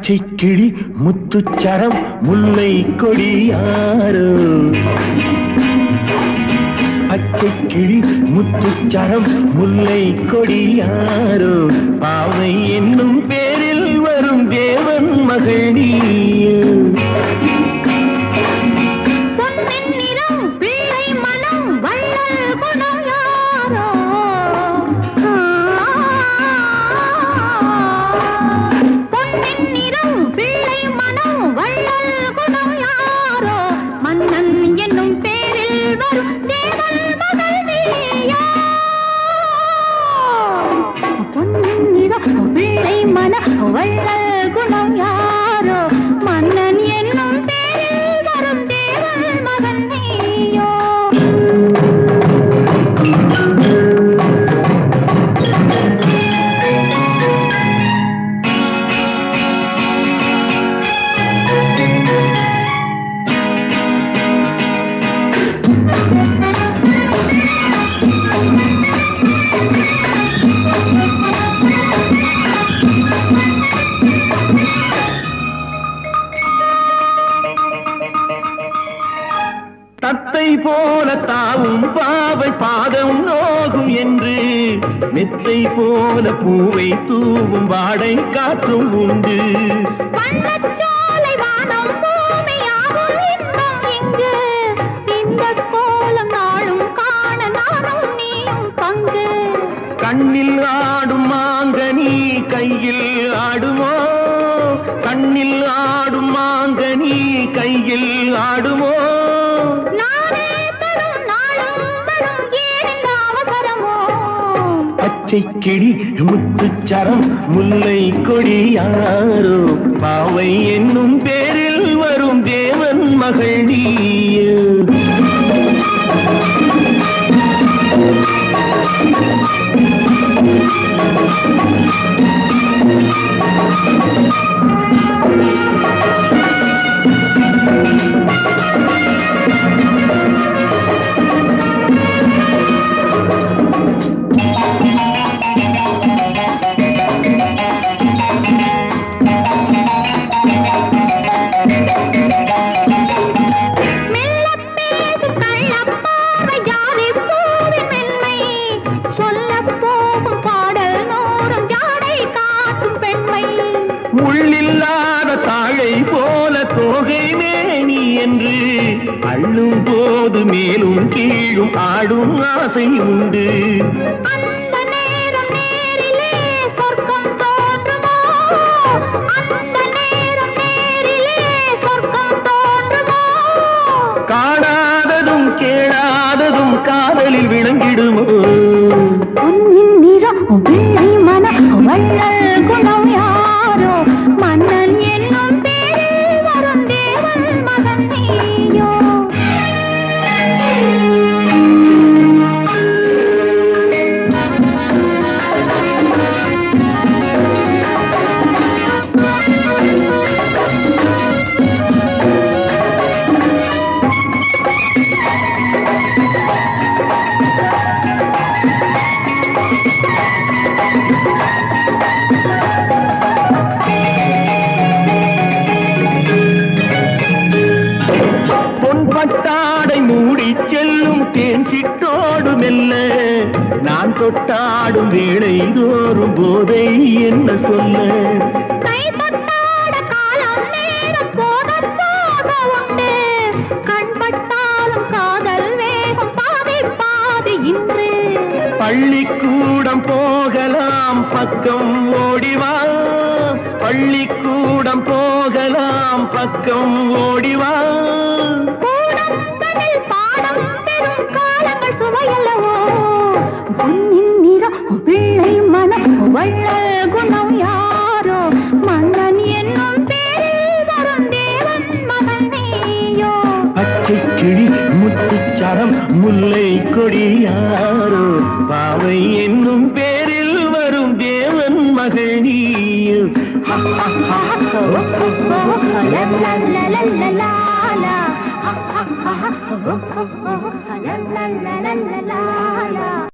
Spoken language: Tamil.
பச்சை கிளி முத்துச்சரம் முல்லை கொடியாரோ பச்சை கிளி முத்துச்சரம் முல்லை கொடியாரோ பாவை என்னும் பேரில் வரும் தேவன் மகள் நீயோ வள்ளல் குணம் யாரோ மன்னன் என்னும் பேரில் வரும் தேவன் மகன் நீயோ தத்தை போல தாவும் பாவை பாதம் நோகும் என்று மெத்தை போல பூவை தூவும் வாடை காற்றும் உண்டு வண்ணச்சோலை வானம் பூமியாகும் இன்பம் இங்கு இந்த கோலம் நாளும் காண நானும் நீயும் பங்கு கண்ணில் ஆடும் மாங்கனி கையில் ஆடுமோ கண்ணில் ஆடும் மாங்கனி கையில் ஆடுமோ பச்சை கிளி முத்துச்சரம் முல்லை கொடியாரோ பாவை என்னும் பேரில் வரும் தேவன் மகள் நீயோ உள்ளில்லாத தாழை போல தோகை மேனி என்று அள்ளும் போது மேலும் கீழும் ஆடும் ஆசை உண்டு அந்த நேரம் நேரிலே சொர்க்கம் தோன்றுமோ அந்த நேரம் நேரிலே சொர்க்கம் தோன்றுமோ காணாததும் கேளாததும் காதலில் விளங்கிடுமோ பொன்னின் நிறம் வெள்ளை மனம் வள்ளல் குணம் யாரோ மன்னன் என்னும் பேரில் வரும் தேவன் மகன் நீயோ பட்டாடை மூடி செல்லும் தேன் சிட்டோடு மெல்ல நான் தொட்டாடும் வேளை தோறும் போதை என்ன சொல்ல கை தொட்டாட காலம் நேரம் போத போக உண்டு கண் பட்டாலும் காதல் வேகம் பாதி பாதி இன்று பள்ளிக்கூடம் போகலாம் பக்கம் ஓடிவா பள்ளிக்கூடம் போகலாம் பக்கம் ஓடிவா பாடம் பெரும் காலங்கள் சுவையல்லவோ பொன்னின் நிறம் பிள்ளை மனம் வள்ளல் குணம் யாரோ மன்னன் என்னும் பேரில் வரும் தேவன் மகன் நீயோ பச்சை கிளி முத்துச்சரம் முல்லை கொடியாரோ பாவை என்னும் பேரில் வரும் தேவன் மகள் நீயோ la la la la la la la